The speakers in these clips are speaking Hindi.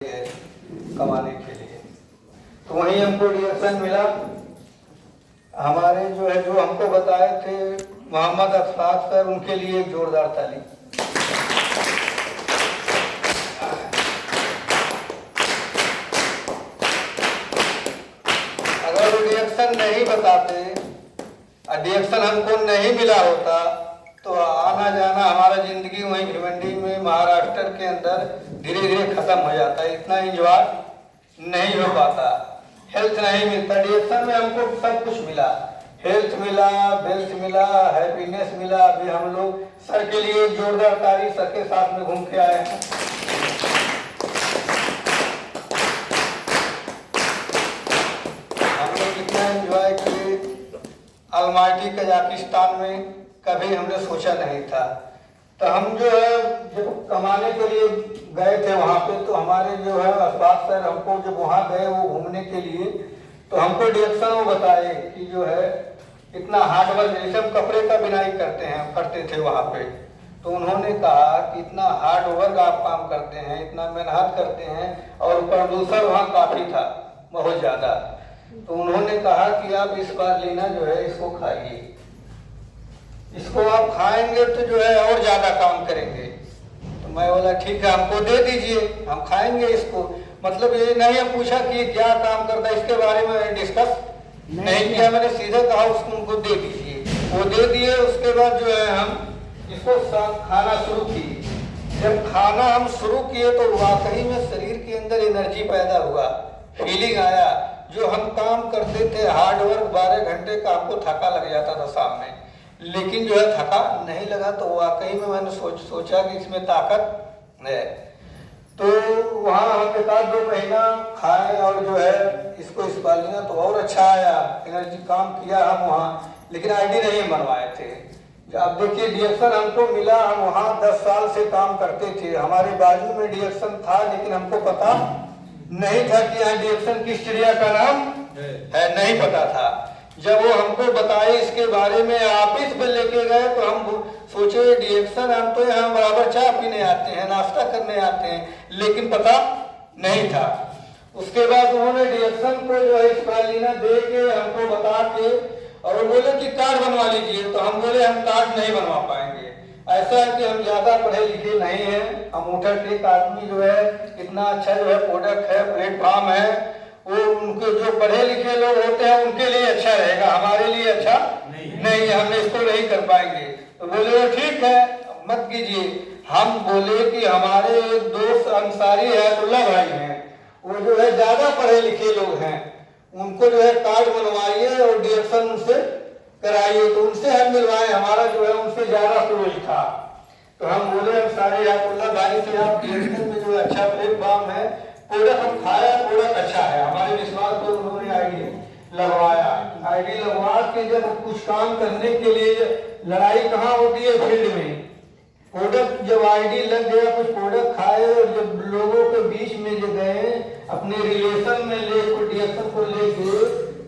कमाने के लिए। तो वहीं हमको रिएक्शन मिला। हमारे जो हमको बताए थे मोहम्मद अफसाद सर, उनके लिए एक जोरदार ताली। अगर वो रिएक्शन नहीं बताते, रिएक्शन हमको नहीं मिला होता तो आना जाना हमारा जिंदगी वहीं भिवंडी में महाराष्ट्र के अंदर धीरे धीरे खत्म हो जाता है। इतना एंजॉय नहीं हो पाता, हेल्थ नहीं मिलता। रिएक्शन में हमको सब कुछ मिला, हेल्थ मिला, वेल्थ मिला, हैप्पीनेस मिला। अभी हम लोग सर के लिए जोरदार तारीफ, सर के साथ में घूम के आए हैं। हम लोग कितना एंजॉय किए अलमाटी कजाकिस्तान में, कभी हमने सोचा नहीं था। तो हम जो है जब कमाने के लिए गए थे वहाँ पे, तो हमारे जो है अफसाद सर हमको जब वहाँ गए वो घूमने के लिए, तो हमको डायरेक्शन वो बताए कि जो है इतना हार्ड वर्क, जैसे हम कपड़े का बिनाई करते थे वहाँ पे, तो उन्होंने कहा कि इतना हार्ड वर्क आप काम करते हैं, इतना मेहनत करते हैं, और प्रदूषण वहाँ काफ़ी था, बहुत ज़्यादा। तो उन्होंने कहा कि आप इस बार लेना जो है इसको खाइए, इसको आप खाएंगे तो जो है और ज़्यादा काम करेंगे। तो मैं बोला ठीक है, हमको दे दीजिए, हम खाएंगे इसको। मतलब ये नहीं पूछा कि क्या काम करता है, इसके बारे में डिस्कस नहीं किया। मैंने सीधे कहा उसको उनको दे दीजिए, वो दे दिए। उसके बाद जो है हम इसको खाना शुरू किए। जब खाना हम शुरू किए तो वाकई में शरीर के अंदर एनर्जी पैदा हुआ, फीलिंग आया। जो हम काम करते थे हार्ड वर्क 12 घंटे का, हमको थका लग जाता था शाम में, लेकिन जो है थका नहीं लगा। तो वाकई में मैंने सोचा कि इसमें ताकत है। तो वहाँ हम 1-2 महीना खाए और जो है इसको इस बार लिया तो और अच्छा आया, एनर्जी काम किया हम वहाँ। लेकिन आईडी नहीं बनवाए थे। अब देखिए डिएक्शन हमको मिला, हम वहाँ 10 साल से काम करते थे, हमारे बाजू में डिएक्शन था, लेकिन हमको पता नहीं था कि यहाँ डिएक्शन किस चिड़िया का नाम है, नहीं पता था। जब वो हमको बताए इसके बारे में, ऑफिस में लेके गए, तो हम सोचे डिएक्शन, हम तो यहाँ बराबर चाय पीने आते हैं, नाश्ता करने आते हैं, लेकिन पता नहीं था। उसके बाद उन्होंने डिएक्शन को जो है स्पालिना दे के हमको बता के और बोले कि कार्ड बनवा लीजिए। तो हम बोले हम कार्ड नहीं बनवा पाएंगे। ऐसा है कि हम ज्यादा पढ़े लिखे नहीं हैं, हम उठा टेक आदमी जो है, इतना अच्छा जो है प्रोडक्ट है, प्लेटफॉर्म है, वो उनके जो पढ़े लिखे लोग होते हैं उनके लिए अच्छा रहेगा, हमारे लिए अच्छा नहीं है, हम इसको नहीं कर पाएंगे। तो बोले ठीक है मत कीजिए। हम बोले कि हमारे एक दोस्त अंसारी हयातुल्लाह भाई हैं, वो जो है ज्यादा पढ़े लिखे लोग हैं, उनको जो है कार्ड बनवाइए और डिएक्शन उनसे कराइए। तो उनसे हम मिलवाए, हमारा जो है उनसे ज्यादा क्लोज था। तो हम बोले अंसारी हयातुल्लाह भाई से, आप डिएक्शन में जो अच्छा प्लेटफॉर्म है, प्रोडक्ट हम खाया, प्रोडक्ट अच्छा है, हमारे विश्वास पर उन्होंने आईडी लगवाया। आईडी लगवा के जब कुछ काम करने के लिए, लड़ाई कहाँ होती है फील्ड में, प्रोडक्ट जब आईडी लग गया, कुछ प्रोडक्ट खाए और जब लोगों के बीच में जो गए अपने रिलेशन में ले डिएक्शन को लेके,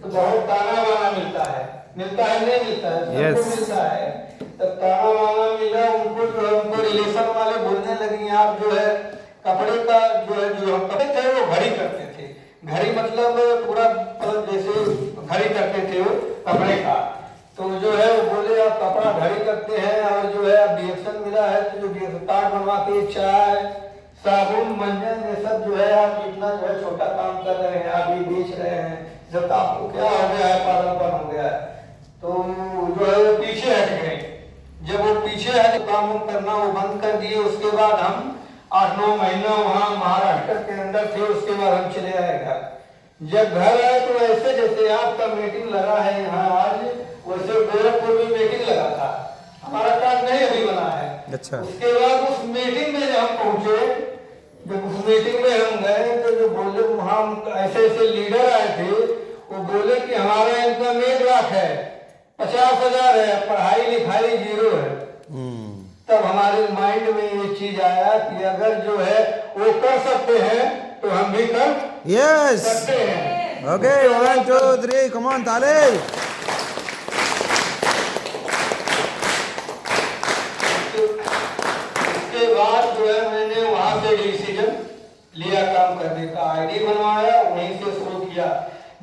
तो बहुत ताना बाना मिलता है नहीं मिलता है, सबको मिलता है। तब ताना बाना मिला उनको, जो है उनको रिलेशन वाले बोलने लगे आप जो है कपड़े का जो हम कपड़े थे वो घड़ी करते थे, घड़ी मतलब पूरा जैसे घड़ी करते थे वो कपड़े का। तो जो है वो बोले आप कपड़ा घड़ी करते हैं और जो है अब डिएक्शन मिला है, तो जो कार्ड बनवा के चाय साबुन मंजन ये सब जो है आप इतना जो है छोटा काम कर रहे हैं, आप ये बेच रहे हैं, जब आपको क्या हो गया है, पागलपन हो गया है। तो जो है वो पीछे हट गए। जब वो पीछे हट काम करना वो बंद कर दिए। उसके बाद हम 8-9 महीना वहाँ महाराष्ट्र के अंदर थे। उसके बाद हम चले आए घर। जब घर आए तो ऐसे जैसे आपका मीटिंग लगा है यहाँ आज, वैसे गोरखपुर में मीटिंग लगा था, हमारा कार्ड नहीं अभी बना है। अच्छा। उसके बाद उस मीटिंग में जब हम पहुंचे, जब उस मीटिंग में हम गए तो जो बोले वहाँ ऐसे ऐसे लीडर आए थे, वो बोले कि हमारा इनकम 1 लाख है, 50,000 है, पढ़ाई लिखाई 0 है। तब हमारे माइंड में ये चीज आया कि अगर जो है वो कर सकते हैं तो हम भी कर सकते हैं। ओके 1 2 3 कम ऑन ताले। उसके बाद जो है मैंने वहां से डिसीजन लिया काम करने करने का। आईडी बनवाया, वहीं से शुरू किया।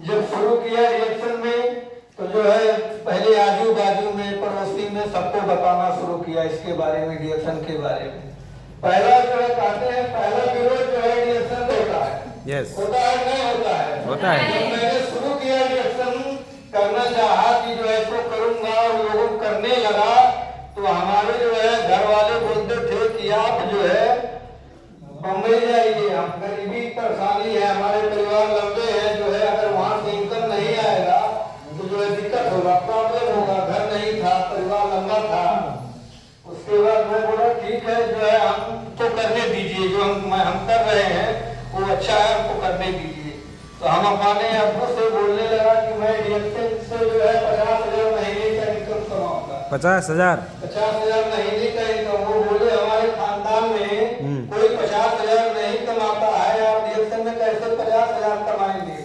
जब शुरू किया रिएक्शन में तो जो है पहले आजू बाजू में पड़ोसी में सबको बताना शुरू किया इसके बारे में, रिएक्शन के बारे में। पहला जो है कहते हैं पहला विरोध जो है रिएक्शन होता है। यस होता है नहीं होता है? होता है। जब मैंने शुरू किया रिएक्शन करना चाहा कि जो है तो करूंगा और लोगों को करने लगा, तो हमारे जो है घर वाले बोलते थे कि आप जो है बम्बई जाइए, हम गरीबी परेशानी है, हमारे परिवार लंबे हैं, जो है अगर वहाँ से इनकम नहीं आएगा तो जो है दिक्कत होगा, प्रॉब्लम होगा, घर नहीं था, परिवार लंबा था। उसके बाद मैं बोला ठीक है, जो है हमको करने दीजिए, जो हम कर रहे हैं वो अच्छा है, हमको करने दीजिए। तो हम अपने अब्बू से बोलने लगा कि मैं रिएक्शन से जो है 50,000 महीने का इनकम कमाऊंगा। 50,000 50,000 महीने का इनकम। वो बोले हमारे खानदान में कोई 50,000 नहीं कमाता है, आप रिएक्शन में कैसे 50,000 कमाएंगे?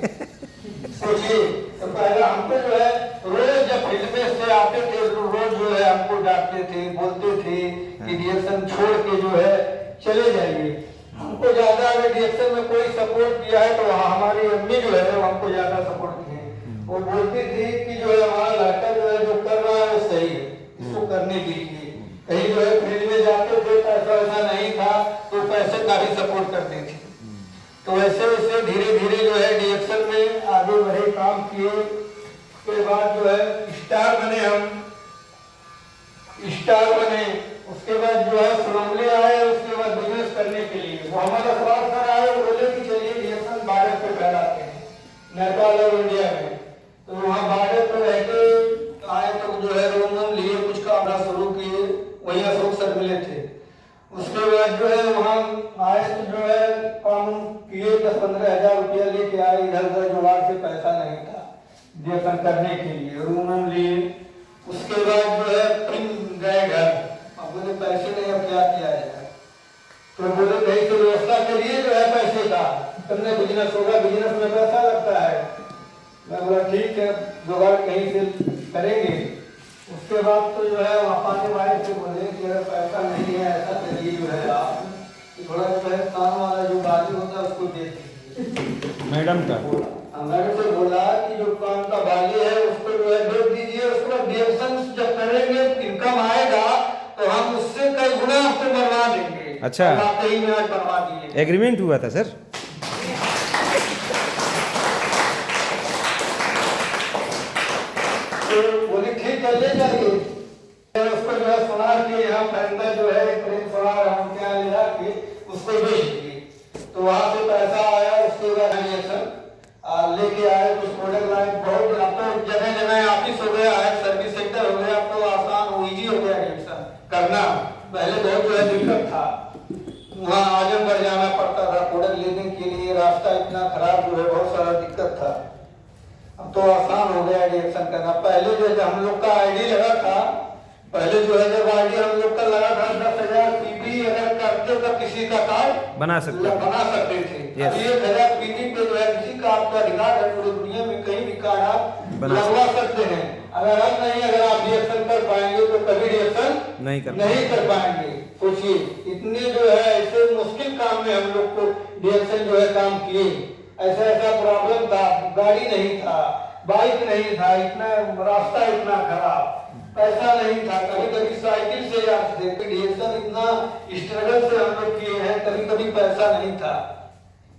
सोचिए। तो पहले हमको जो है रोज जब फील्ड में से आते थे तो रोज जो है हमको डांटते थे, बोलते थे कि रिएक्शन छोड़ के जो है चले जाइए। हमको ज्यादा अगर रिएक्शन में कोई सपोर्ट किया है तो हमारी अम्मी जो है वो हमको ज्यादा सपोर्ट की है। वो बोलती थी कि जो है हमारा लड़का जो है जो कर रहा है वो सही है, इसको करने दीजिए। कहीं जो है फील्ड में जाते थे, पैसा वैसा नहीं था तो पैसे का भी सपोर्ट करते थे। तो ऐसे ऐसे धीरे धीरे जो है रिएक्शन में आगे बढ़े, काम किए। उसके बाद जो है स्टार बने, हम स्टार बने। उसके बाद जो है सुरंगले आए, उसके बाद बिजनेस करने के लिए मोहम्मद अफराज सर आए, बोले कि चलिए रिएक्शन बॉर्डर पे फैलाते हैं नेपाल और इंडिया में। तो वहाँ बॉर्डर पे रह के आए तो जो है रूम वूम लिए, कुछ काम शुरू किए, वहीं अशोक सर मिले थे। उसके बाद जो है वहाँ आए तो जो है काम किए, 10-15 हजार रुपया लेके आए, इधर उधर जुगाड़ से पैसा नहीं था रिएक्शन करने के लिए, रूम वूम लिए। उसके बाद जो है फिर गए घर, अब बोले पैसे नहीं, अब क्या किया जाए? तो बोले कहीं से व्यवस्था करिए जो है पैसे का, तुमने बिजनेस होगा, बिजनेस में पैसा लगता है। मैं बोला ठीक है, जुगाड़ कहीं से करेंगे। उसके बाद तो जो है पानी भाई से बोले कि अगर पैसा नहीं है ऐसा करिए जो है आप थोड़ा जो है काम वाला जो बाजू होता है उसको दे दीजिए। मैडम का मैडम से बोला कि जो काम का बाली है उसको जो है दे दीजिए, उसको रिएक्शन जब करेंगे इनकम आएगा तो हम उससे कई गुना आपको बनवा देंगे। अच्छा, आते ही में आज बनवा दिए। एग्रीमेंट हुआ था सर? तो बोले ठीक है ले जाइए। उसको जो है सोनार के यहाँ फैंदा जो है सोनार हम क्या ले जाके उसको बेच दिए। तो वहाँ से पैसा आया, उसके बाद रिएक्शन लेके आए, कुछ प्रोडक्ट लाए। बहुत अब तो जगह जगह ऑफिस हो गया है, सर्विस सेंटर हो गया, तो आसान हो, ईजी हो गया रिएक्शन करना। पहले बहुत जो है दिक्कत था, वहाँ आजमगढ़ जाना पड़ता था प्रोडक्ट लेने के लिए, रास्ता इतना खराब जो है, बहुत सारा दिक्कत था। अब तो आसान हो गया रिएक्शन करना। पहले जो हम लोग का आईडी लगा था, पहले जो है जब आईडी हम लोग का लगा था 10,000 पीपी अगर करते तो किसी का कार्ड बना सकते थे। Yes. 1,000 पीपी पे जो है किसी का आपका अधिकार है, पूरी दुनिया में कहीं भी कार्ड आप लगवा सकते हैं। अगर हम नहीं, अगर आप रिएक्शन कर पाएंगे तो कभी रिएक्शन नहीं कर पाएंगे। सोचिए इतने जो है ऐसे मुश्किल काम में हम लोग को रिएक्शन जो है काम किए। ऐसा ऐसा प्रॉब्लम था, गाड़ी नहीं था, बाइक नहीं था, इतना रास्ता इतना खराब, पैसा नहीं था, कभी कभी साइकिल से जाते थे। रिएक्शन इतना स्ट्रगल से हम लोग किए हैं, कभी कभी पैसा नहीं था,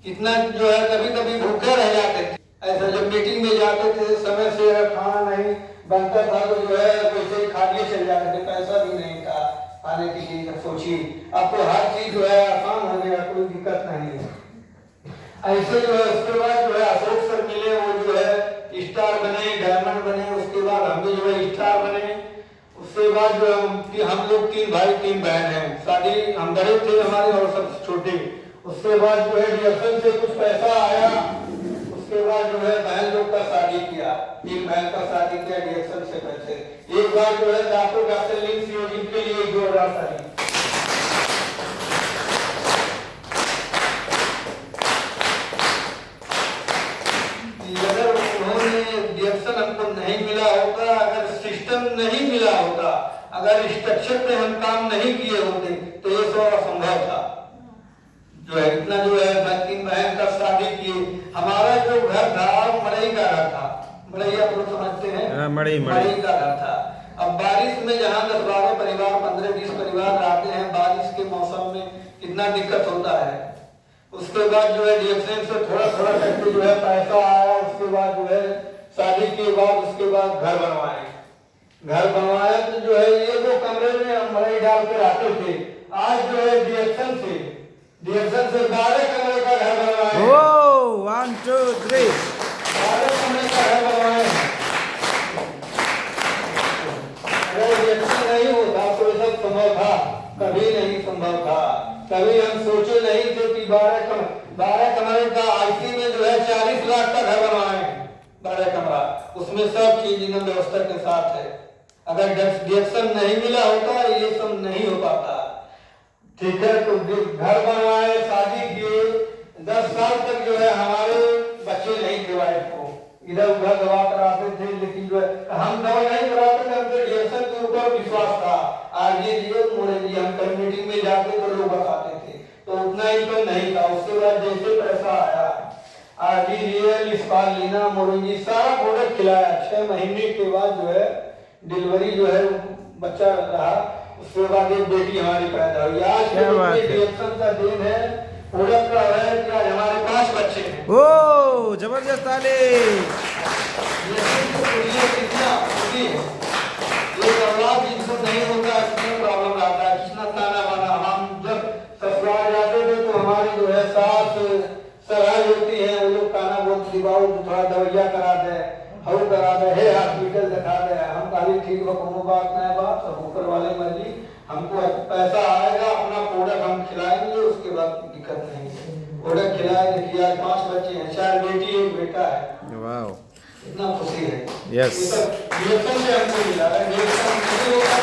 इतना जो है कभी कभी भूखे रह जाते थे। ऐसा जब मीटिंग में जाते थे समय से खाना नहीं बनता था तो जो है वैसे खा लिए चले जाते थे, पैसा भी नहीं था खाने की चीज। सोचिए अब तो हर चीज जो है आसान हो गया, कोई दिक्कत नहीं है। ऐसे जो है उसके बाद जो है अशोक सर मिले, वो जो है स्टार बने, डायमंड बने। उसके बाद हम भी जो है स्टार बने। उसके बाद जो हम लोग 3 भाई 3 बहन हैं, शादी हम बड़े थे हमारे और सब छोटे। उसके बाद जो है रिएक्शन से कुछ पैसा आया, उसके बाद जो है बहन लोग का शादी किया, 3 बहन का शादी किया रिएक्शन से पैसे। एक बार जो है डॉक्टर लिंग सियोजित के लिए 2,000 साड़ी। अगर उन्होंने रिएक्शन हमको नहीं मिला होता, अगर सिस्टम नहीं मिला होता, अगर स्ट्रक्चर पे हम काम नहीं किए होते तो ये सब असंभव था। जो है इतना जो है 3 बहन का घर था मड़ई का घर था, मड़ई आप लोग समझते हैं, मड़ई मड़ई का घर था। अब बारिश में जहाँ 10-12 परिवार 15-20 परिवार रहते हैं, बारिश के मौसम में कितना दिक्कत होता है। उसके बाद जो है डीएक्सएन से थोड़ा थोड़ा करके जो है पैसा आया, उसके बाद जो है शादी के बाद उसके बाद घर बनवाए। घर बनवाया तो जो है ये वो कमरे में हम मड़ई डाल के रहते थे। आज जो है डीएक्सएन से 12 कमरे का घर बनवाए। ओ 1 2 3 12 कमरे का घर बनवाए। अगर डीएक्सएन नहीं होता तो ये सब संभव था? कभी नहीं संभव था। कभी हम सोचे नहीं थे कि 12 कमरे का आईसी में जो है 40 लाख का घर बनवाए। 12 कमरा, उसमें सब चीज एकदम व्यवस्था के साथ है। अगर डीएक्सएन नहीं मिला होता ये सब नहीं हो पाता। ठीक है, तो घर बनवाए, शादी किए, 10 साल तक जो है हमारे बच्चे नहीं थे। वाइफ को इधर उधर दवा कराते थे, लेकिन जो है हम दवा नहीं कराते थे, हमको डीएक्सएन के ऊपर विश्वास था। आज ये मोरे जी हम कम्युनिटी में जाते तो लोग बताते थे, तो उतना इनकम नहीं था। उसके बाद जैसे पैसा आया, आरजीरियल, स्पालिना, मोरेंजी सारा प्रोडक्ट खिलाया। 6 महीने के बाद जो है डिलीवरी जो है बच्चा रहा। उसके बाद एक बेटी हमारी पैदा हुई। आज के डीएक्सएन का दिन है, प्रोडक्ट का है कि आज हमारे 5 बच्चे हैं। ओ जबरदस्त ताली। जिनको नहीं होता कितना प्रॉब्लम रहता है, कितना ताना बाना। हम जब ससुराल जाते थे तो हमारी जो है सास सराय होती है, वो लोग ताना बहुत दिवाओ थोड़ा दवाइया करा दे, हव करा दे, हे हॉस्पिटल दिखा दे। हम खाली ठीक हो, कोनो बात नहीं, बात सब ऊपर वाले मर्जी। हमको पैसा आएगा, अपना प्रोडक्ट हम खिलाएंगे, उसके बाद दिक्कत नहीं है। प्रोडक्ट खिलाए, देखिए आज 5 बच्चे हैं, 4 बेटी 1 बेटा है। वाह, इतना खुशी है। यस, ये सब डीएक्सएन से हमको मिला है। डीएक्सएन नहीं होगा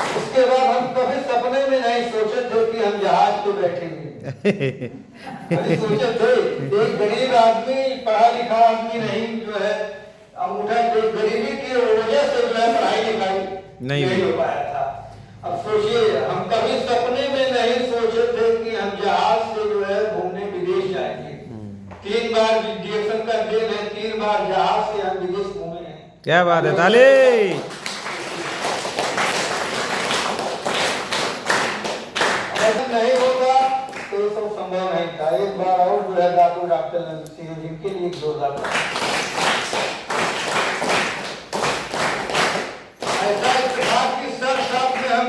तो उसके बाद हम कभी सपने में नहीं सोचे थे कि हम जहाज पे बैठेंगे। अभी सोचे थे एक गरीब आदमी, पढ़ा लिखा आदमी नहीं जो है अंगूठा, गरीबी की वजह से जो है पढ़ाई लिखाई नहीं हो पाया था। अब सोचिए, हम कभी सपने में नहीं सोचे थे कि हम जहाज से जो है घूमने विदेश जाएंगे। 3 बार डीएक्सएन का दिन है, 3 बार जहाज से हम विदेश घूमे हैं। क्या बात है, ताली। ऐसा नहीं होगा तो सब संभव नहीं था। एक बार और जो है डॉक्टर सिंह जिनके लिए जोरदार ऐसा इत्तेफाक की सर साथ में हम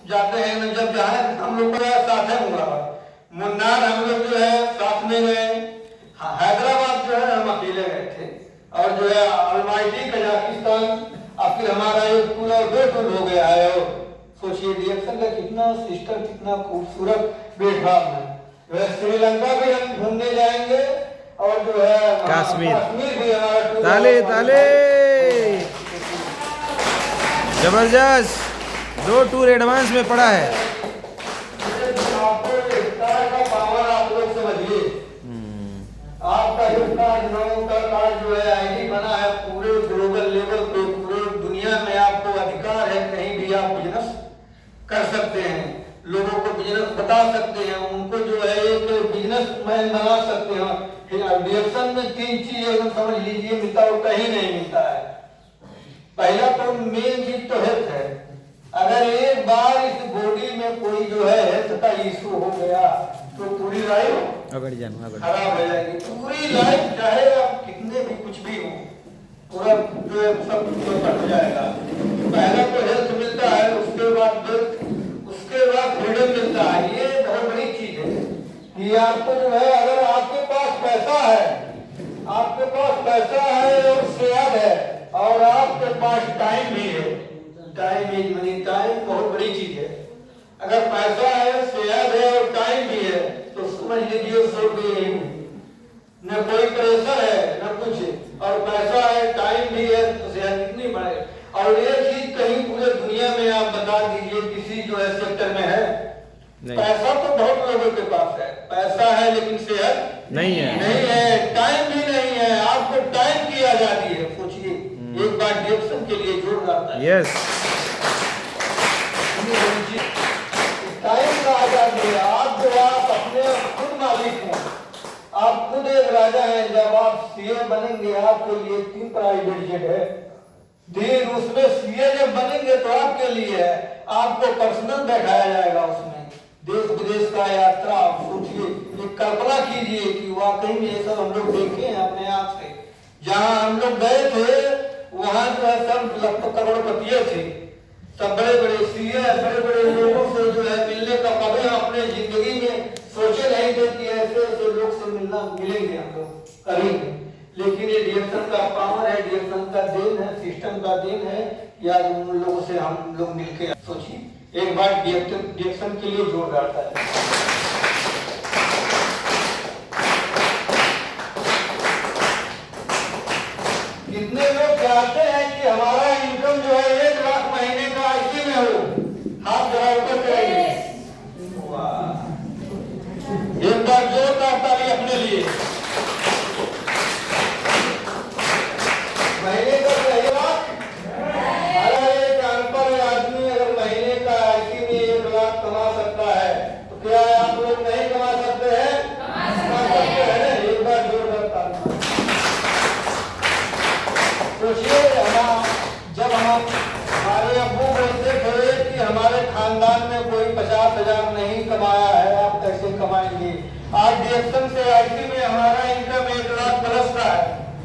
जाते हैं। जब जाए हम लोग का साथ है मुन्नार, हम लोग जो है साथ में गए। हैदराबाद जो है हम अकेले गए थे, और जो है अलमाटी कजाकिस्तान, और फिर हमारा एक पूरा 2 टूर हो गया है। और सोचिए डीएक्सएन का कितना सिस्टम, कितना खूबसूरत भेदभाव है। जो है श्रीलंका भी हम घूमने जाएंगे, और जो है कश्मीर भी हमारा टूर। ताली ताली, जबरदस्त। 2 टूर एडवांस में पड़ा है। आपका जो कार्ड जो है आईडी बना है पूरे ग्लोबल लेवल पे, पूरे दुनिया में आपको अधिकार है, कहीं भी आप बिजनेस कर सकते हैं, लोगों को बिजनेस बता सकते हैं, उनको जो है एक बिजनेसमैन बना सकते हैं। डीएक्सएन में 3 चीज समझ लीजिए मिलता है, कहीं नहीं मिलता है। पहला तो मेन चीज तो हेल्थ है। अगर एक बार इस बॉडी में कोई जो है हेल्थ का इशू हो गया तो पूरी लाइफ खराब हो जाएगी। पूरी लाइफ चाहे आप कितने भी कुछ भी हो, पूरा जो है सब कुछ कट जाएगा। पहला तो हेल्थ मिलता है, उसके बाद फ्रीडम मिलता है। ये बहुत बड़ी चीज है कि आपको जो है, अगर आपके पास पैसा है और सेहत है, और आपके पास टाइम भी है। टाइम इज मनी, टाइम बहुत बड़ी चीज है। अगर पैसा है, सेहत है और टाइम भी है तो समझ लीजिए न कोई प्रेशर है न कुछ, और पैसा है, टाइम भी है तो सेहत कितनी बढ़े। और ये चीज कहीं पूरे दुनिया में आप बता दीजिए किसी जो है सेक्टर में है। पैसा तो बहुत लोगों के पास है, पैसा है लेकिन सेहत नहीं है, टाइम भी नहीं है। आपको टाइम की आजादी है। सोचिए, एक बार डीएक्सएन के लिए जोर डालता है। यस, टाइम का आजादी है। आप जो आप अपने खुद राजा हैं, जब आप सीए बनेंगे आपके लिए 3 प्राइवेट जेट है, दिन उसमें सीए जब बनेंगे तो आपके लिए है, आपको पर्सनल बैठाया जाएगा उसमें, देश विदेश का यात्रा। आप सोचिए, एक कल्पना कीजिए कि वाकई में ये सब हम लोग देखे हैं अपने आप से। जहाँ हम लोग गए थे वहां जो है सब लगभग करोड़पति थे, सब बड़े बड़े सीए बड़े बड़े लोगों से जो है मिलने का कभी हम अपने जिंदगी में सोचे नहीं थे कि ऐसे ऐसे लोग से मिलेंगे हम लोग करेंगे। लेकिन ये डीएक्शन का पावर है, डीएक्शन का देन है, सिस्टम का देन है कि आज उन लोगों से हम लोग मिलकर सोचिए एक बार डीएक्शन के लिए जोर डालता है। कितने लोग चाहते हैं कि हमारा इनकम जो है 1 लाख महीने का आईटी में हो? हाथ जरा ऊपर करेंगे। एक बार जोरदार ताली अपने लिए। महीने का 1 लाख, अगर एक अनपढ़ आदमी अगर महीने का आईटी में 1 लाख कमा सकता है तो क्या आप लोग नहीं कमा सकते हैं? कमा सकते हैं। एक बार जोरदार ताली। सोचिए जब हम हमारे अब्बू बोलते थे कि हमारे खानदान में कोई 50,000 नहीं कमाया है, आप कैसे कमाएंगे? आज डीएक्शन से आईटी में हमारा इनकम 1 लाख प्लस का है।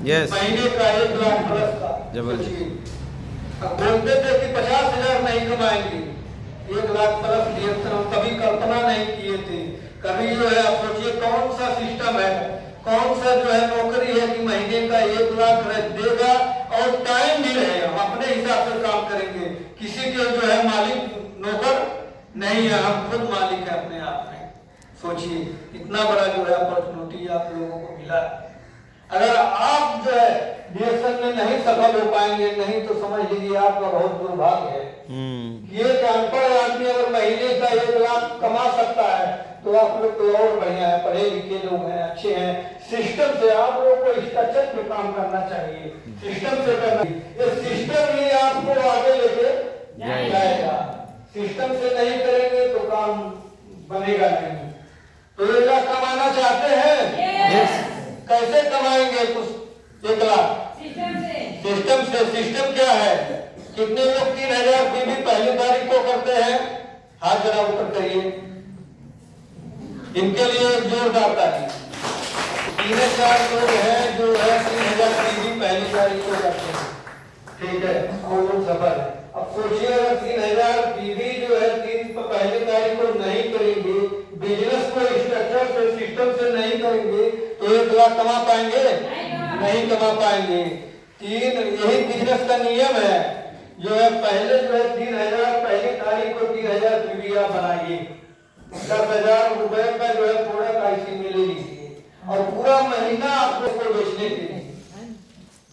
yes. महीने का 1 लाख प्लस का। अब बोलते थे कि 50,000 नहीं कमाएंगे, 1 लाख प्लस डीएक्शन हम कभी कल्पना नहीं किए थे। कभी जो है आप सोचिए कौन सा सिस्टम है, कौन सा जो है नौकरी है कि महीने का 1 लाख देगा और टाइम भी रहेगा, हम अपने हिसाब से काम करेंगे, किसी के जो है मालिक नौकर नहीं है, हम खुद मालिक है अपने आप में। सोचिए इतना बड़ा जो है अपॉर्चुनिटी आप लोगों को मिला। अगर आप जो है डीएक्शन में नहीं सफल हो पाएंगे नहीं तो समझ लीजिए आपका बहुत दुर्भाग्य है। ये अनपढ़ आदमी अगर महीने का 1 लाख कमा सकता है तो आप लोग तो और बढ़िया है, पढ़े लिखे लोग हैं, अच्छे हैं। सिस्टम से आप लोगों को स्ट्रक्चर पे काम करना चाहिए, सिस्टम से करना। ये सिस्टम ही आपको आगे लेके जाएगा। सिस्टम से नहीं करेंगे तो काम बनेगा नहीं। तो 1 लाख कमाना चाहते हैं? yes. कैसे कमाएंगे कुछ 1 लाख? सिस्टम से। सिस्टम क्या है? कितने लोग 3,000 की भी पहली तारीख को करते हैं? हाथ जरा ऊपर करिए। इनके लिए जोरदार ताली। 3-4 लोग हैं जो है 3,000 की भी पहली तारीख को करते हैं, ठीक है, और लोग सफल है। अब सोचिए अगर 3,000 बीवी जो है 3 पहली तारीख को नहीं करेंगे, बिजनेस को स्ट्रक्चर से सिस्टम से नहीं करेंगे तो 1 लाख कमा पाएंगे? नहीं कमा पाएंगे। यही बिजनेस का नियम है जो है पहले जो है 3,000 पहली तारीख को 3,000 बीवी आप बनाइए, 10,000 रुपए का जो है प्रोडक्ट आईसी में ले लीजिए और पूरा महीना आपको इसको बेचने के लिए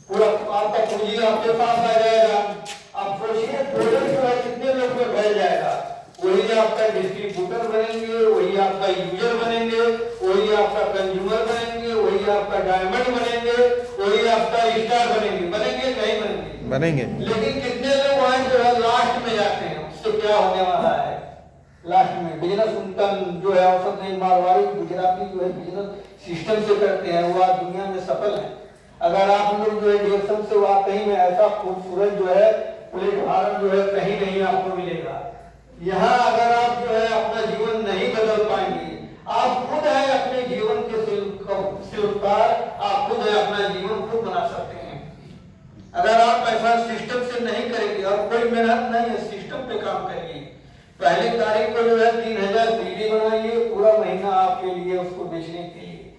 पूरा आपका पूंजी आपके पास आ जाएगा। आप सोचिए प्रोडक्ट जो है कितने लोग में फैल जाएगा। वही आपका डिस्ट्रीब्यूटर बनेंगे, वही आपका यूजर बनेंगे, वही आपका कंज्यूमर बनेंगे, वही आपका डायमंड बनेंगे, वही आपका स्टार बनेंगे। बनेंगे नहीं बनेंगे? बनेंगे। लेकिन कितने लोग वहां जो है लास्ट में जाते हैं, उससे क्या होने वाला है? लास्ट में बिजनेस उनका जो है औसत नहीं, मारवाड़ी गुजराती जो है बिजनेस सिस्टम से करते हैं वो आज दुनिया में सफल है। अगर आप लोग जो है डीएक्शन से वाकई में ऐसा खूबसूरत जो है प्लेटफॉर्म जो है कहीं नहीं आपको मिलेगा। यहाँ अगर आप जो है अपना जीवन नहीं बदल पाएंगे, आप खुद है अपने जीवन के शिल्पकार, आप खुद है अपना जीवन खुद बना सकते हैं। अगर आप ऐसा सिस्टम से नहीं करेंगे और कोई मेहनत नहीं है, सिस्टम पे काम करिए। पहली तारीख को जो है 3,000 बीडी बनाइए, पूरा महीना आपके लिए उसको बेचने के लिए।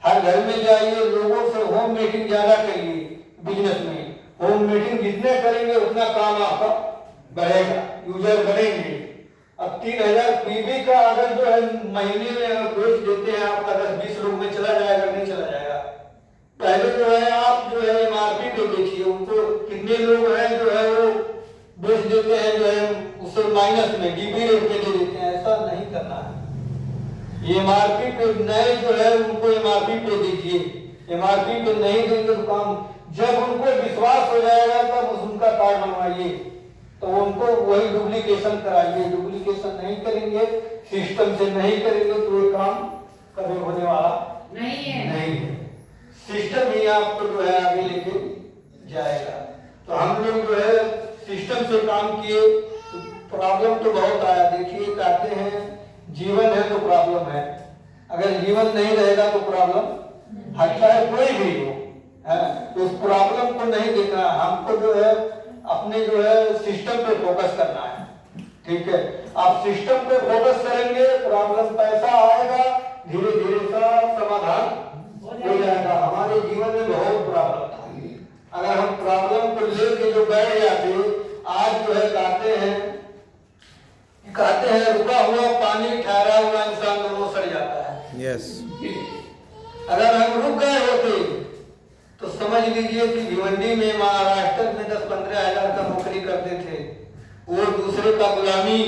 हर घर में जाइए, लोगों से होम मीटिंग ज्यादा करिए। बिजनेस में होम मीटिंग जितने करेंगे उतना काम आपका बढ़ेगा, यूजर बनेंगे। अब 3,000 बीबी का अगर जो है महीने में बेच देते हैं आपका 10-20 लोग में चला जाएगा? नहीं चला जाएगा। पहले जो है आप जो है एमआरपी पे देखिए, उनको कितने लोग हैं जो है वो बेच देते हैं जो है उससे माइनस में डीबी रेट पे दे देते हैं। ऐसा नहीं करना है। एमआरपी पे नए जो है उनको एमआरपी पे दीजिए, एमआरपी पे नहीं देंगे तो काम, जब उनको विश्वास हो जाएगा तब उनका कार्ड बनवाइए, तो उनको वही डुप्लीकेशन कराइए। डुप्लीकेशन नहीं करेंगे, सिस्टम से नहीं करेंगे तो ये काम कभी होने वाला नहीं है। सिस्टम ही आपको जो है आगे लेके जाएगा। तो हम लोग जो है सिस्टम से काम किए, तो प्रॉब्लम तो बहुत आया। देखिए कहते हैं जीवन है तो प्रॉब्लम है, अगर जीवन नहीं रहेगा तो प्रॉब्लम हटता है, कोई भी हो है। तो उस प्रॉब्लम को नहीं देखना, हमको जो है अपने जो है सिस्टम पे फोकस करना है। ठीक है, आप सिस्टम पे फोकस करेंगे, प्रॉब्लम पैसा आएगा, धीरे धीरे सब समाधान हो जाएगा। हमारे जीवन में बहुत प्रॉब्लम था, अगर हम प्रॉब्लम को लेके जो बैठ जाते, आज जो है कहते हैं रुका हुआ पानी ठहरा हुआ इंसान दोनों सड़ जाता है। यस, अगर हम रुक गए होते तो समझ लीजिए कि भिवंडी में महाराष्ट्र में 10-15 हजार का नौकरी करते थे, वो दूसरे का गुलामी।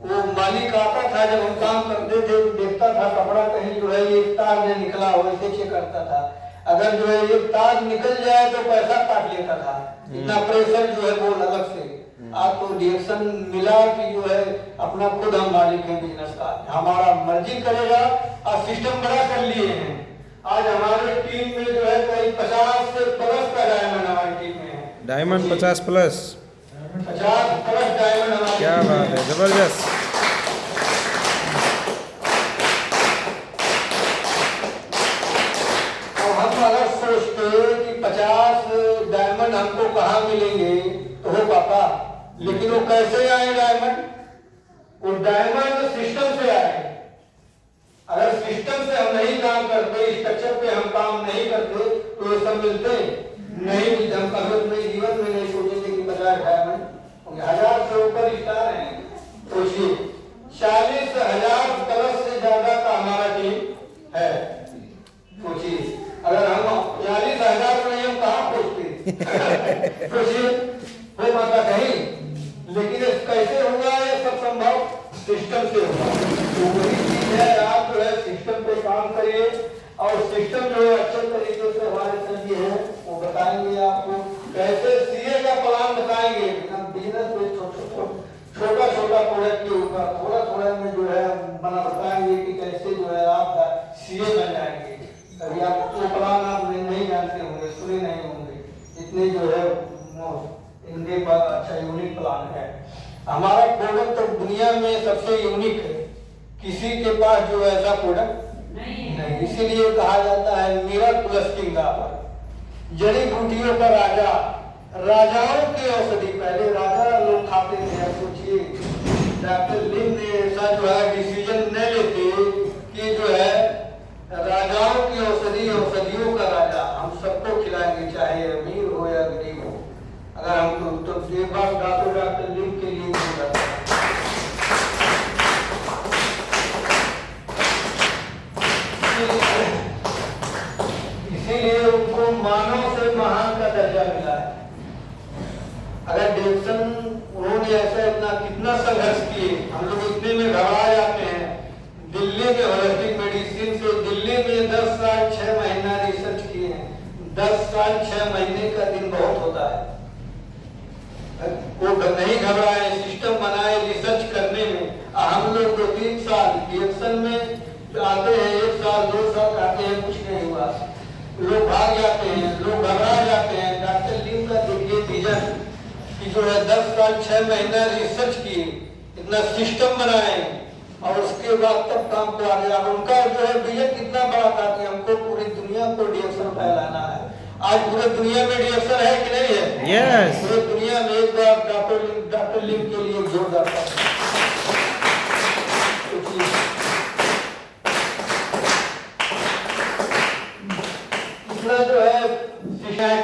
वो मालिक आता था, जब हम काम करते थे देखता था कपड़ा कहीं जो है एक तार में निकला हो, ऐसे चेक करता था। अगर जो है एक तार निकल जाए तो पैसा काट लेता था, इतना प्रेशर जो है वो अलग से। आज तो डायरेक्शन मिला कि जो है अपना खुद हम मालिक है बिजनेस का, हमारा मर्जी करेगा। और सिस्टम बड़ा कर लिए हैं। आज हमारे टीम में जो है करीब 50 से प्लस का डायमंड हमारी टीम में है। डायमंड 50+। 50+ डायमंड हमारे, क्या बात है, जबरदस्त। तो हम अगर सोचते कि 50 डायमंड हमको कहाँ मिलेंगे तो हो पाता, लेकिन वो कैसे आए डायमंड? वो डायमंड सिस्टम से आए। अगर सिस्टम से हम नहीं काम करते, स्ट्रक्चर पे हम काम नहीं करते तो ये सब मिलते नहीं। हम कभी अपने जीवन में नहीं सोचे थे कि 50 डायमंड, 1000 से ऊपर स्टार हैं। सोचिए 40,000 प्लस से ज्यादा का हमारा टीम है। सोचिए अगर हम 40,000 में हम कहाँ पहुंचते? सोचिए हो पाता कहीं, लेकिन कैसे होगा? ये सब संभव सिस्टम से होगा। तो वही चीज है, आप जो है सिस्टम पे काम करिए, और सिस्टम जो है अच्छे तरीके से हमारे सर जी है वो बताएंगे आपको कैसे सीए का प्लान बताएंगे। बिजनेस में छोटा छोटा प्रोडक्ट के ऊपर थोड़ा थोड़ा में जो है बना बताएंगे कि कैसे जो है आप सीए बन जाएंगे। कभी आप वो प्लान आप नहीं जानते होंगे, सुने नहीं होंगे, इतने जो है इनके पास अच्छा यूनिक प्लान है। हमारा प्रोडक्ट तो दुनिया में सबसे यूनिक है, किसी के पास जो ऐसा प्रोडक्ट नहीं। इसीलिए कहा जाता है मिराकुलस किंगडम, जड़ी बूटियों का राजा, राजाओं की औषधि। पहले राजा लोग खाते थे। सोचिए डॉक्टर लिम ने ऐसा जो है डिसीजन नहीं लेते कि जो है राजाओं की औषधि, औषधियों का राजा, हम सबको खिलाएंगे चाहे अमीर हो या गरीब हो। अगर हम तो एक बार डॉक्टर लिम के लिए हो जाता है। इसीलिए उनको मानव से महान का दर्जा मिला है। अगर डिप्रेशन उन्होंने ऐसा इतना कितना संघर्ष किए, हम लोग इतने में घबरा जाते हैं। दिल्ली में होलिस्टिक मेडिसिन से दिल्ली में 10 साल 6 महीना रिसर्च किए हैं। 10 साल 6 महीने का दिन बहुत होता है। वो नहीं घबराए, सिस्टम बनाए रिसर्च करने में। हम लोग 2-3 साल रिएक्शन में आते हैं, 1 साल 2 साल आते हैं, कुछ नहीं हुआ, लोग भाग जाते हैं, लोग घबरा जाते हैं। डॉक्टर लिम का देखिए विजन कि जो है 10 साल 6 महीना रिसर्च किए, इतना सिस्टम बनाए, और उसके बाद तब काम को आगे। अब उनका जो है विजन कितना बड़ा था कि हमको पूरी दुनिया को डिएक्शन फैलाना है। आज पूरे दुनिया में डिएक्शन है कि नहीं है? यस, पूरे दुनिया में एक बार डॉक्टर लिम के लिए जोरदार इतना जो है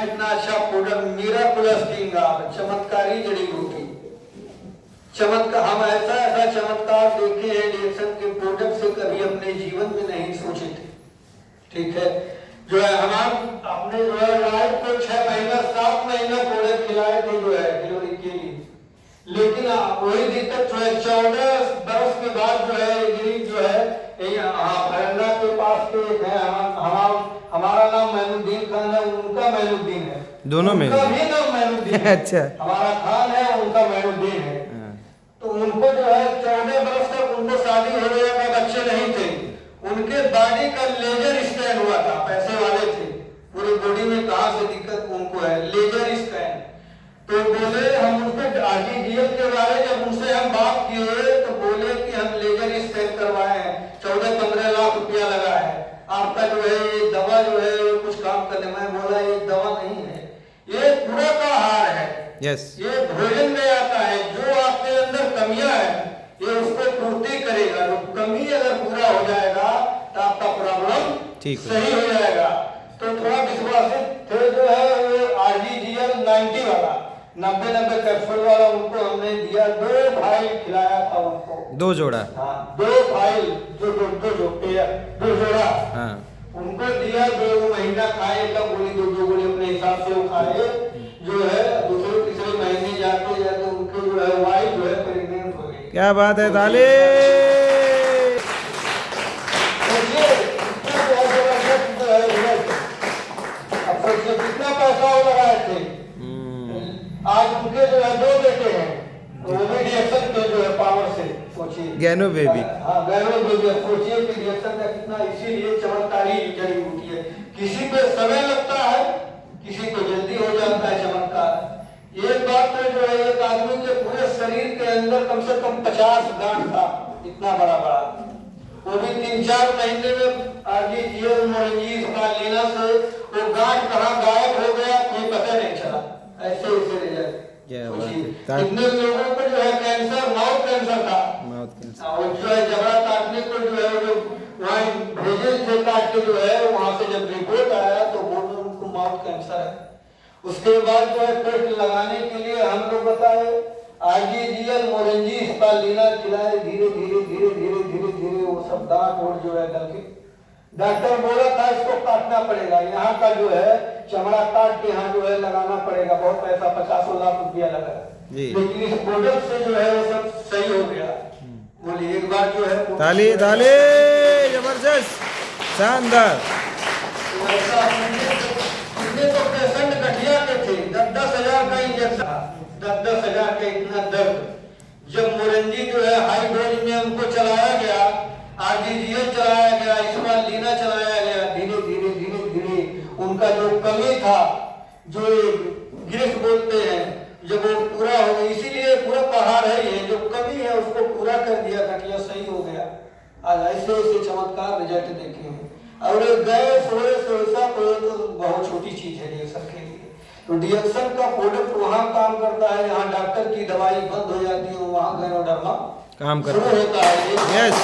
कितना अच्छा प्रोडक्ट, मिराकुलस किंगडम, चमत्कारी जड़ी बूटी। चमत्कार, हम ऐसा चमत्कार देखे हैं डिएक्शन के प्रोडक्ट से कभी अपने जीवन में नहीं सोचे थे। ठीक है, जो है हम अपने जो है लाइफ को 6 महीना 7 महीना प्रोडक्ट खिलाए थे जो है डिलीवरी के लिए, लेकिन वही दिक्कत जो है 14 बरस के बाद जो है गरीब जो है फरंदा के पास के है, हमारा नाम मैनुद्दीन खान है, उनका मैनुद्दीन है, दोनों में उनका भी नाम मैनुद्दीन है। अच्छा, हमारा खान है, उनका मैनुद्दीन है। तो उनको जो है 14 बरस तक उनको शादी हो गया, बच्चे नहीं थे। उनके बॉडी का लेजर स्कैन हुआ था, पैसे वाले थे, पूरी बॉडी में कहाँ से दिक्कत उनको है, लेजर स्कैन। तो बोले हम उनको आरटीजीएस के बारे जब उनसे हम बात किए तो बोले कि हम लेजर स्कैन करवाए हैं, 14-15 लाख रुपया लगा है, आपका जो है ये दवा जो है कुछ काम करने। मैं बोला ये दवा नहीं है, ये पूरा का आहार है, यस, ये भोजन में आता है, जो आपके अंदर कमियां है ये उसको पूर्ति करेगा। जो कमी अगर पूरा हो जाएगा तो आपका प्रॉब्लम ठीक है। सही हो जाएगा। तो थोड़ा विश्वासित थे जो है वो आरजीजीएल 90 वाला 90 कैप्सूल वाला, उनको हमने दिया, 2 फाइल खिलाया था उनको, 2 जोड़ा। हाँ 2 फाइल, जो दो जोड़ा हाँ, उनको दिया, 2 महीना खाए, तब गोली 2 गोली अपने हिसाब से वो खाए। जो है दूसरे तीसरे महीने जाते जाते उनको जो है वाइफ जो है प्रेग्नेंट हो गई। क्या बात है, ताली। सोचिए कितना बहुत जबरदस्त जो है रिजल्ट। अब सोचिए कितना पैसा वो लगाए थे। आज उनके जो है 2 बेटे हैं, वो भी रिएक्शन के जो है पावर से, सोचिए गैनो बेबी। हाँ गैनो बेबी। सोचिए कि रिएक्शन का कितना, इसीलिए चमत्कारी जड़ी बूटी है। किसी पे समय लगता है, किसी को जल्दी हो जाता है चमत्कार। ये बात तो जो है एक आदमी के पूरे शरीर के अंदर कम से कम 50 गांठ था, इतना बड़ा बड़ा, वो भी 3-4 महीने में आरजीजीएल मोरेंजीस का लेना से वो गांठ कहाँ गायब हो गया कोई पता नहीं चला। ऐसे रिजल्ट। क्या बात है। कितने लोगों को जो है कैंसर, माउथ कैंसर था, माउथ कैंसर। और जो है जबड़ा काटने को जो है वो वहाँ भेजे थे काट के, जो है वहाँ से जब रिपोर्ट आया तो बोले उनको माउथ कैंसर है। उसके बाद जो है पेट लगाने के लिए हम लोग बताए आरजीजीएल मोरेंजीस का लीना खिलाए, धीरे धीरे धीरे धीरे धीरे धीरे वो सब दांत और जो है गल के, डॉक्टर बोला था इसको काटना पड़ेगा, यहाँ का जो है चमड़ा काट के यहाँ जो है लगाना पड़ेगा, बहुत पैसा 50 लाख रुपया लगा, लेकिन इस प्रोडक्ट से जो है वो सब सही हो गया। बोले एक बार जो है ताली ताली, जबरदस्त, शानदार। इतने तो पेशेंट गठिया के थे, 10-10 हजार का इंजेक्शन, 10-10 हजार का इतना दर्द। जब मोरेंजी जो है हाई डोज में उनको चलाया गया, आरजीजीएल चलाया गया, इस बार लीना चलाया गया, धीरे धीरे धीरे धीरे उनका जो कमी था, जो गिरफ्त बोलते हैं, जब वो पूरा हो गया, इसीलिए पूरा पहाड़ है ये, जो कमी है उसको पूरा कर दिया, गठिया सही हो गया। आज ऐसे ऐसे चमत्कार रिजल्ट देखे हैं। और गैस वैसा तो बहुत छोटी चीज है रिएक्शन के लिए। तो रिएक्शन का प्रोडक्ट वहाँ काम करता है, यहाँ डॉक्टर की दवाई बंद हो जाती है, वहाँ गैनोडर्मा काम करता शुरू होता है। यस।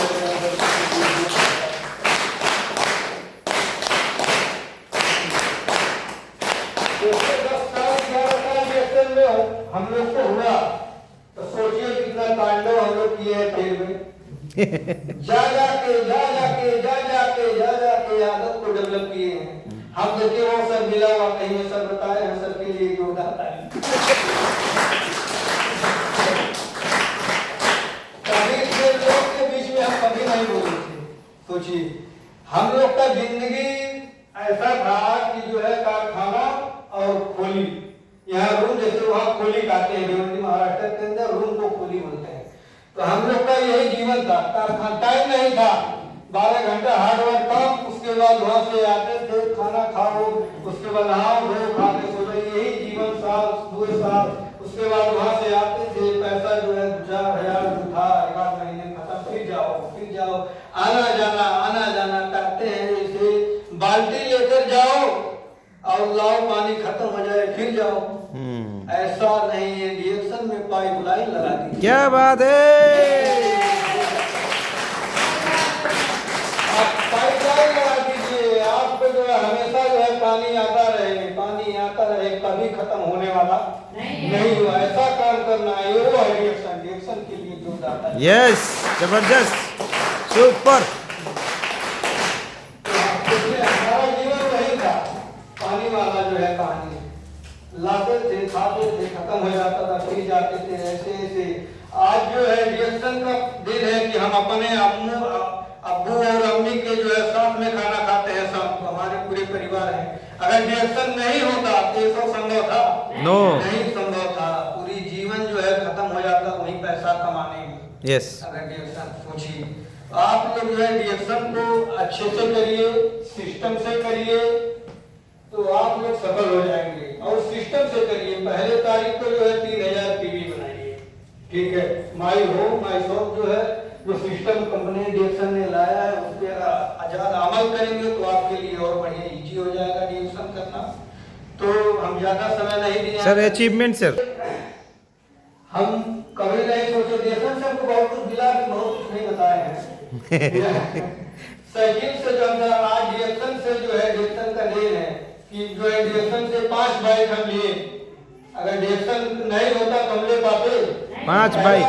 हम लोग को हुआ तो सोचिए कितना तांडव हम लोग किए हैं फील्ड में। जा जाके आदत को डेवलप किए हैं। हम देखिए वो सब मिला हुआ कहीं में सब बताए हैं, सबके लिए योगदान है। कभी के लोग के बीच में हम कभी नहीं बोले थे। सोचिए हम लोग का जिंदगी ऐसा था कि जो है कारखाना और खोली, यहाँ रूम जैसे वहाँ खोली कहते हैं, भिवंडी महाराष्ट्र के अंदर रूम को खोली बोलते हैं। तो हम लोग का यही जीवन था, कारखाना टाइम नहीं था, 12 घंटा हार्डवर्क काम, उसके बाद वहाँ से आते थे, खाना खाओ, उसके बाद नहाओ धो खा के सो जाओ, यही जीवन साल 2 साल। उसके बाद वहाँ से आते थे, पैसा जो है 4,000 उठा, 1 महीने खत्म, फिर जाओ, आना जाना करते हैं। जैसे बाल्टी लेकर जाओ और लाओ, पानी खत्म हो जाए फिर जाओ, ऐसा नहीं है। रिएक्शन में पाइपलाइन लगा दी। क्या बात है। आप पाइपलाइन लगा दीजिए, आपको जो है हमेशा जो है पानी आता रहे, कभी खत्म होने वाला नहीं हुआ। ऐसा काम करना है, वो है रिएक्शन के लिए जो जाता है। यस, जबरदस्त, सुपर। हमारा जीवन वही था, पानी वाला जो है कहानी, लाते थे, खाते थे, खत्म हो जाता था, फिर जाते थे, ऐसे ऐसे। आज जो है रिएक्शन का दिन है कि हम अपने अब्बू और अम्मी के जो है साथ में खाना खाते हैं, सब हमारे पूरे परिवार हैं। अगर रिएक्शन नहीं होता तो ये सब संभव था? नो, नहीं संभव था। पूरी जीवन जो है खत्म हो जाता वही पैसा कमाने में। यस। अगर रिएक्शन, सोचिए आप लोग जो है रिएक्शन को अच्छे से करिए, सिस्टम से करिए, तो आप लोग सफल हो जाएंगे। और सिस्टम से करिए। पहले तारीख को जो है 3000 पीवी बनाइए, ठीक है। माई होम माई शॉप जो है, जो सिस्टम कंपनी डीएक्शन ने लाया है, उस पर अगर आजाद अमल करेंगे तो आपके लिए और बढ़िया इजी हो जाएगा डीएक्शन करना। तो हम ज्यादा समय नहीं दिए सर अचीवमेंट सर। हम कभी नहीं सोचे, डीएक्शन से हमको बहुत कुछ मिला, भी बहुत कुछ नहीं बताए हैं। साइकिल से जो हम आज डीएक्शन से जो है, डीएक्शन का लेन है कि जो है डीएक्शन से 5 बाइक हम लिए। अगर डीएक्शन नहीं होता तो हम ले पाते 5 बाइक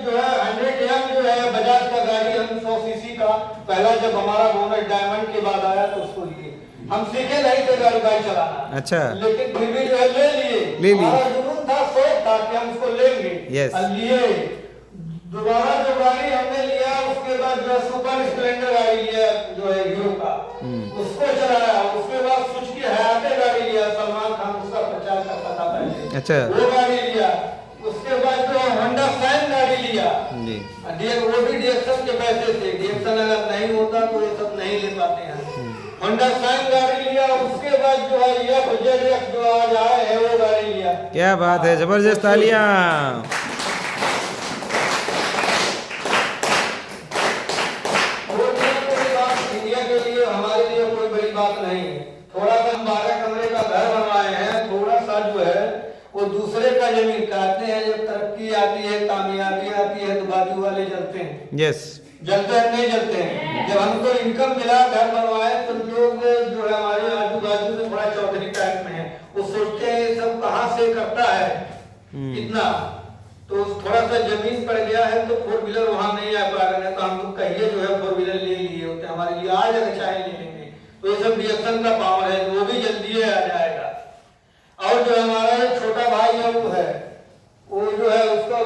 जो है 100 एम जो है बजाज का गाड़ी, हम 100 सीसी का पहला जब हमारा बोनट डायमंड के बाद आया तो उसको लिए। हम सीखे नहीं थे गाड़ी बाइक चलाना, अच्छा, लेकिन फिर भी जो है ले लिए। हमारा जुनून था, शौक था कि हम उसको लेंगे। Yes. और लिए। दोबारा जो गाड़ी हमने लिया, उसके बाद जो है सुपर स्प्लेंडर गाड़ी लिया जो है हीरो का, उसको चलाया। उसके बाद सुजुकी हयाते गाड़ी लिया, सलमान खान उसका प्रचार करता था पहले, अच्छा, वो गाड़ी लिया। उसके बाद जो होंडा शाइन गाड़ी लिया जी, वो भी डीएक्शन के पैसे से। डीएक्शन अगर नहीं होता तो ये सब नहीं ले पाते हैं। होंडा शाइन गाड़ी लिया। उसके बाद जो है FZX जो आज आए है वो गाड़ी लिया। क्या बात है, जबरदस्त तालियां। वो कोई बात इंडिया के लिए, हमारे लिए कोई बड़ी बात नहीं है। थोड़ा सा हम 12 कमरे का घर बनवाए हैं, थोड़ा सा जो है वो दूसरे का जमीन काटते हैं। जब तरक्की आती है, कामयाबी आती है तो बाजू वाले जलते हैं। यस, जलते हैं नहीं जलते हैं। जब हमको इनकम मिला, घर बनवाए, तो लोग जो है हमारे आजू बाजू में बड़ा चौधरी टाइप में है, वो सोचते हैं ये सब कहाँ से करता है इतना। तो थोड़ा सा जमीन पड़ गया है तो 4 व्हीलर वहां नहीं आ पा रहे हैं, तो हम लोग कहिए जो है 4 व्हीलर ले लिए होते, हमारे लिए आज अगर चाहे ले लेंगे। तो ये सब डीएक्शन का पावर है, वो भी जल्दी आ जाएगा। और जो हमारा एक छोटा भाई है वो जो है उसका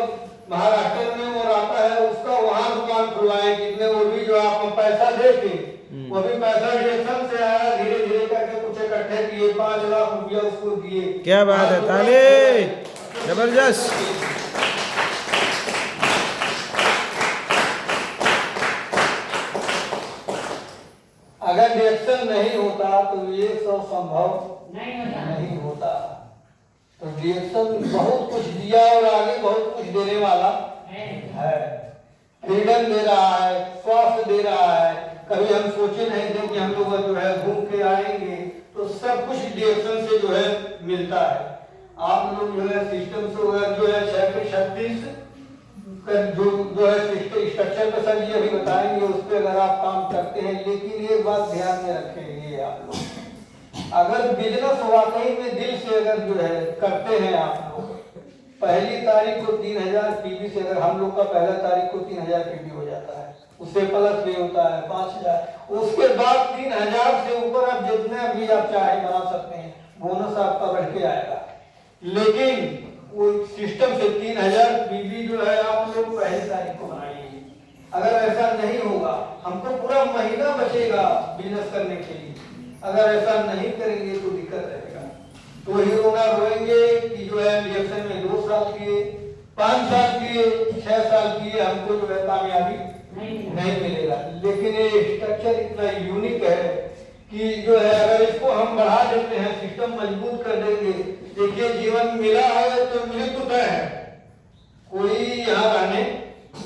महाराष्ट्र में वो रहता है, उसका वहाँ दुकान खुलवाए कितने, वो भी जो आप पैसा दे के, वो भी पैसा डीएक्शन से आया, धीरे धीरे करके कुछ इकट्ठे किए, 5 लाख रुपया उसको दिए। क्या बात है, ताली, जबरदस्त। अगर डीएक्शन नहीं होता तो ये सब संभव नहीं होता। तो डीएक्शन बहुत कुछ दिया और आगे बहुत कुछ देने वाला है। फ्रीडम दे रहा है, स्वास्थ्य दे रहा है। कभी हम सोचे नहीं थे कि हम लोग जो है घूम के आएंगे, तो सब कुछ डीएक्शन से जो है मिलता है। आप लोग जो है सिस्टम से जो है 636 जो है स्ट्रक्चर पे सर जी अभी बताएंगे, उस पर अगर आप काम करते हैं। लेकिन ये बात ध्यान में रखेंगे आप लोग, अगर बिजनेस वाकई में दिल से अगर जो है करते हैं आप लोग, पहली तारीख को 3000 पीवी से, अगर हम लोग का पहला तारीख को 3000 पीवी हो जाता है, उससे प्लस भी होता है 5000, उसके बाद 3000 से ऊपर आप जितने भी आप चाहे बना सकते हैं, बोनस आपका बढ़ के आएगा। लेकिन वो सिस्टम से 3000 पीवी जो है आप लोग पहली तारीख को बनाइए। अगर ऐसा नहीं होगा, हमको पूरा महीना बचेगा बिजनेस करने के लिए। अगर ऐसा नहीं करेंगे तो दिक्कत रहेगा। तो ही ओनर रोएंगे कि जो है डीएक्शन में 2 साल किए, 5 साल किए, 6 साल किए, हमको जो है कामयाबी नहीं मिलेगा। लेकिन ये स्ट्रक्चर इतना यूनिक है कि जो है अगर इसको हम बढ़ा देते हैं, सिस्टम मजबूत कर देंगे। देखिए जीवन मिला है तो मृत्यु तय है, कोई यहाँ रहने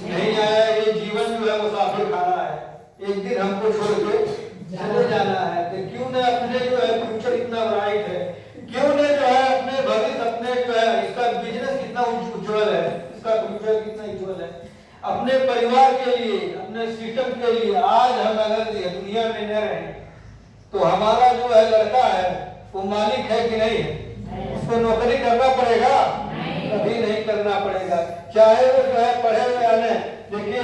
नहीं आया। ये जीवन जो है मुसाफिर खाना है, एक दिन हमको छोड़ के चले जाना है। तो क्यों न अपने जो है फ्यूचर इतना ब्राइट है, क्यों न जो है अपने भविष्य, अपने जो है इसका बिजनेस कितना उज्जवल है, इसका फ्यूचर कितना उज्जवल है, अपने परिवार के लिए, अपने सिस्टम के लिए। आज हम अगर दुनिया में न रहे तो हमारा जो है लड़का है वो मालिक है कि नहीं है, उसको नौकरी करना पड़ेगा, कभी नहीं करना पड़ेगा। चाहे वो जो है पढ़े हुए आने, देखिए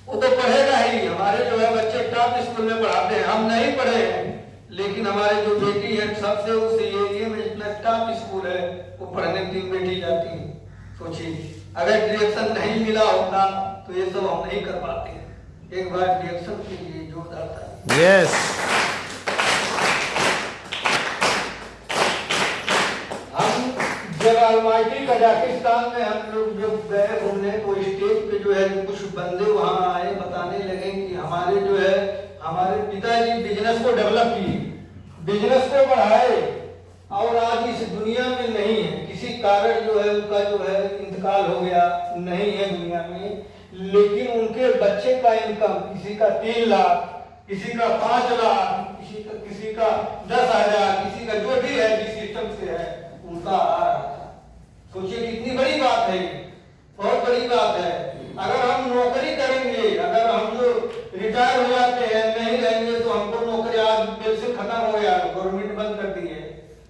वो तो पढ़ेगा ही। हमारे जो है बच्चे टॉप स्कूल में पढ़ाते हैं, हम नहीं पढ़े हैं, लेकिन हमारे जो बेटी है सबसे उस एरिया में जितना टॉप स्कूल है वो पढ़ने 3 बेटी जाती है। सोचिए अगर डायरेक्शन नहीं मिला होता तो ये सब हम नहीं कर पाते। एक बार डायरेक्शन के लिए जोरदार था। यस, जब अलमाटी कजाकिस्तान में हम लोग जब गए घूमने, तो स्टेज पे जो है कुछ बंदे वहाँ आए, बताने लगे कि हमारे जो है हमारे पिताजी बिजनेस को डेवलप किए, बिजनेस को बढ़ाए और आज इस दुनिया में नहीं है। किसी कारण जो है उनका जो है इंतकाल हो गया, नहीं है दुनिया में, लेकिन उनके बच्चे का इनकम किसी का 3 लाख, किसी का 5 लाख, किसी का 10,000, किसी का जो भी है जिस सिस्टम से है उनका आ रहा था। सोचिए कितनी बड़ी बात है, बहुत बड़ी बात है। अगर हम नौकरी करेंगे, अगर हम जो रिटायर हो जाते हैं नहीं रहेंगे तो हमको नौकरी आज पेंशन खत्म हो गया, गवर्नमेंट बंद कर दी है,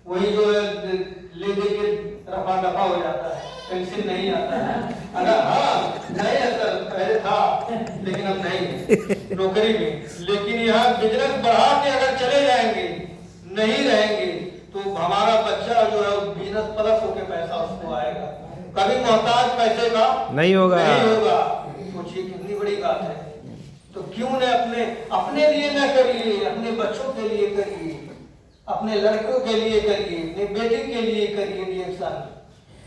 वही जो है ले दे के रफा दफा हो जाता है, पेंशन नहीं आता है। अगर हाँ नहीं है सर, पहले था लेकिन अब नहीं है नौकरी में, लेकिन यहाँ बिजनेस बढ़ा के अगर चले जाएंगे, नहीं रहेंगे तो हमारा बच्चा जो है बिजनेस प्लस होके पैसा उसको आएगा, कभी मोहताज पैसे का नहीं होगा। सोचिए कितनी बड़ी बात है। तो क्यों न अपने लिए न करिए, अपने बच्चों के लिए करिए, अपने लड़कों के लिए करिए, अपने बेटी के लिए करिए रिएक्शन।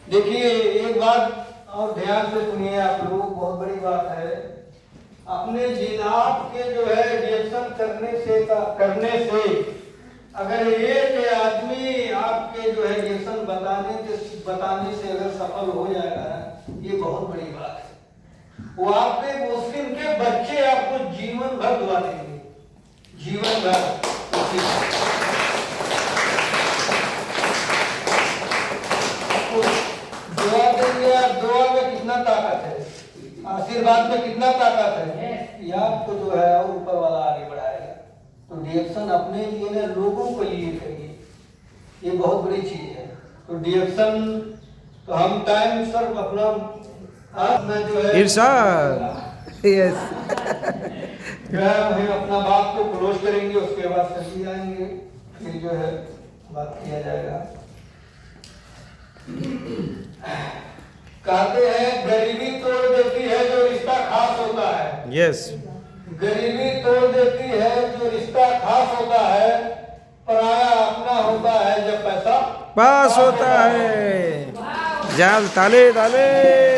देखिए एक बात और ध्यान से सुनिए आप लोग, बहुत बड़ी बात है। अपने जिनाब के जो है रिएक्शन करने से अगर एक आदमी आपके जो है रिएक्शन बताने से अगर सफल हो जाएगा, ये बहुत बड़ी बात है। वो आपके मुस्लिम के बच्चे आपको जीवन भर दुआ देंगे, जीवन भर दुआ देंगे। और दुआ में कितना ताकत है, आशीर्वाद में कितना ताकत है, ये आपको जो है और ऊपर वाला आगे बढ़ाएगा। तो रिएक्शन अपने लिए ना, लोगों के लिए करिए, ये बहुत बड़ी चीज है। तो रिएक्शन तो हम टाइम सर अपना मैं जो है इरशाद यस हम अपना बात को क्लोज करेंगे, उसके बाद सभी आएंगे, फिर जो है बात किया जाएगा। कहते हैं गरीबी तोड़ देती है जो रिश्ता खास होता है। यस, गरीबी तोड़ देती है जो रिश्ता खास होता है, पराया अपना होता है जब पैसा पास होता है। जाल ताले ताले।